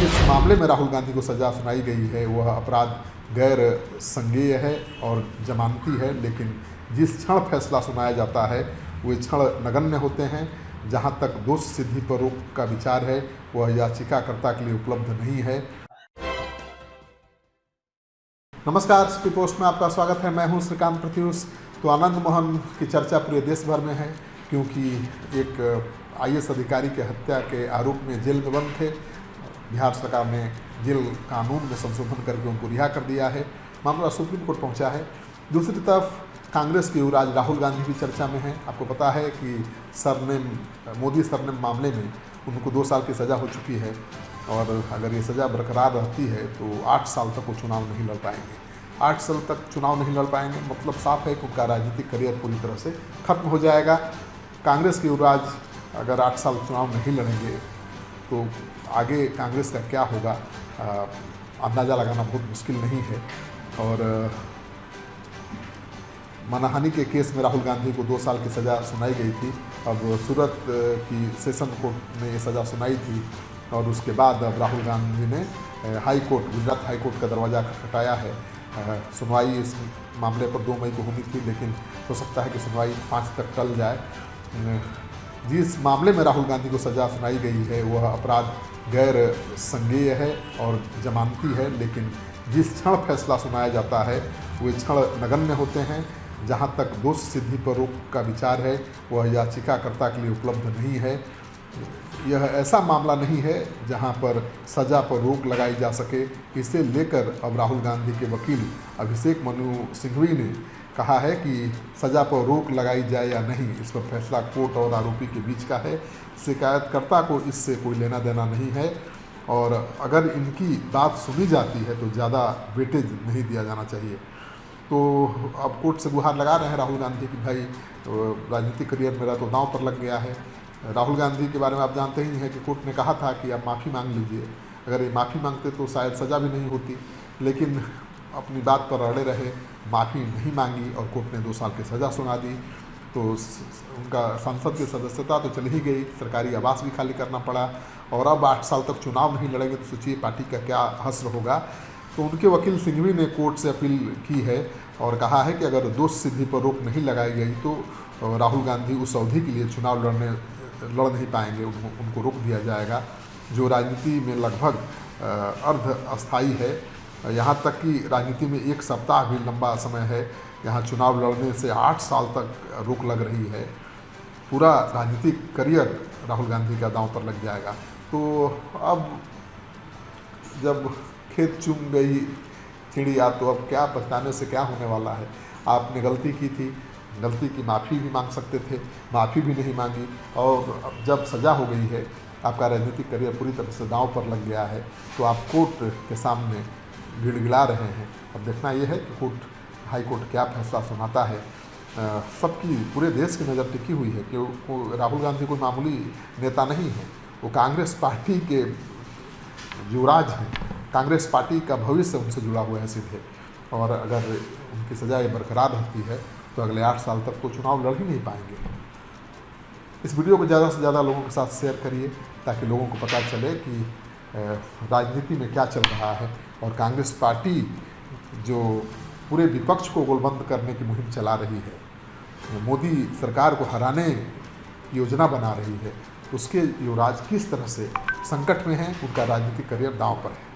जिस मामले में राहुल गांधी को सज़ा सुनाई गई है वह अपराध गैर संज्ञेय है और जमानती है, लेकिन जिस क्षण फैसला सुनाया जाता है वे क्षण नगण्य होते हैं। जहां तक दोष सिद्धि पर रोक का विचार है वह याचिकाकर्ता के लिए उपलब्ध नहीं है। नमस्कार, सिटी पोस्ट में आपका स्वागत है। मैं हूं श्रीकांत प्रत्युष। तो आनंद मोहन की चर्चा पूरे देश भर में है, क्योंकि एक IAS अधिकारी के हत्या के आरोप में जेल में बंद थे। बिहार सरकार ने जेल कानून में संशोधन करके उनको रिहा कर दिया है। मामला सुप्रीम कोर्ट पहुंचा है। दूसरी तरफ कांग्रेस के युवराज राहुल गांधी भी चर्चा में हैं। आपको पता है कि मोदी सरनेम मामले में उनको 2 साल की सज़ा हो चुकी है, और अगर ये सज़ा बरकरार रहती है तो 8 साल तक वो चुनाव नहीं लड़ पाएंगे। 8 साल तक चुनाव नहीं लड़ पाएंगे मतलब साफ है कि उनका राजनीतिक करियर पूरी तरह से खत्म हो जाएगा। कांग्रेस के युवराज अगर 8 साल चुनाव नहीं लड़ेंगे तो आगे कांग्रेस का क्या होगा अंदाज़ा लगाना बहुत मुश्किल नहीं है। और मानहानि के केस में राहुल गांधी को 2 साल की सज़ा सुनाई गई थी। अब सूरत की सेशन कोर्ट ने ये सज़ा सुनाई थी, और उसके बाद अब राहुल गांधी ने गुजरात हाई कोर्ट का दरवाज़ा खटखटाया है। सुनवाई इस मामले पर 2 मई को होनी थी, लेकिन हो सकता है कि सुनवाई 5 तक टल जाए। जिस मामले में राहुल गांधी को सज़ा सुनाई गई है वह अपराध गैर संज्ञेय है और जमानती है, लेकिन जिस क्षण फैसला सुनाया जाता है वे क्षण नगण्य होते हैं। जहां तक दोष सिद्धि पर रोक का विचार है वह याचिकाकर्ता के लिए उपलब्ध नहीं है। यह ऐसा मामला नहीं है जहां पर सज़ा पर रोक लगाई जा सके। इसे लेकर अब राहुल गांधी के वकील अभिषेक मनु सिंघवी ने कहा है कि सज़ा पर रोक लगाई जाए या नहीं, इस पर फैसला कोर्ट और आरोपी के बीच का है। शिकायतकर्ता को इससे कोई लेना देना नहीं है, और अगर इनकी बात सुनी जाती है तो ज़्यादा वेटेज नहीं दिया जाना चाहिए। तो अब कोर्ट से गुहार लगा रहे हैं राहुल गांधी कि भाई राजनीतिक करियर मेरा तो दांव पर लग गया है। राहुल गांधी के बारे में आप जानते ही हैं कि कोर्ट ने कहा था कि आप माफ़ी मांग लीजिए। अगर ये माफ़ी मांगते तो शायद सज़ा भी नहीं होती, लेकिन अपनी बात पर अड़े रहे, माफ़ी नहीं मांगी और कोर्ट ने 2 साल की सज़ा सुना दी। तो उनका संसद की सदस्यता तो चली ही गई, सरकारी आवास भी खाली करना पड़ा, और अब 8 साल तक चुनाव नहीं लड़ेंगे तो सोचिए पार्टी का क्या हश्र होगा। तो उनके वकील सिंघवी ने कोर्ट से अपील की है और कहा है कि अगर दोष सिद्धि पर रोक नहीं लगाई गई तो राहुल गांधी उस अवधि के लिए चुनाव लड़ नहीं पाएंगे, उनको रोक दिया जाएगा, जो राजनीति में लगभग अर्ध अस्थायी है। यहाँ तक कि राजनीति में 1 सप्ताह भी लंबा समय है। यहाँ चुनाव लड़ने से 8 साल तक रोक लग रही है। पूरा राजनीतिक करियर राहुल गांधी का दांव पर लग जाएगा। तो अब जब खेत चूम गई चिड़िया तो अब क्या पछताने से क्या होने वाला है। आपने गलती की थी, गलती की माफ़ी भी मांग सकते थे, माफ़ी भी नहीं मांगी, और अब जब सज़ा हो गई है, आपका राजनीतिक करियर पूरी तरह से दांव पर लग गया है, तो आप कोर्ट के सामने गिड़गिड़ा रहे हैं। अब देखना यह है कि हाई कोर्ट क्या फैसला सुनाता है। सबकी पूरे देश की नज़र टिकी हुई है कि राहुल गांधी कोई मामूली नेता नहीं है। वो कांग्रेस पार्टी के युवराज हैं, कांग्रेस पार्टी का भविष्य उनसे जुड़ा हुआ है सीधे, और अगर उनकी सज़ा बरकरार रहती है तो अगले 8 साल तक वो चुनाव लड़ ही नहीं पाएंगे। इस वीडियो को ज़्यादा से ज़्यादा लोगों के साथ शेयर करिए, ताकि लोगों को पता चले कि राजनीति में क्या चल रहा है, और कांग्रेस पार्टी जो पूरे विपक्ष को गोलबंद करने की मुहिम चला रही है, मोदी सरकार को हराने की योजना बना रही है, उसके युवराज किस तरह से संकट में हैं, उनका राजनीतिक करियर दांव पर है।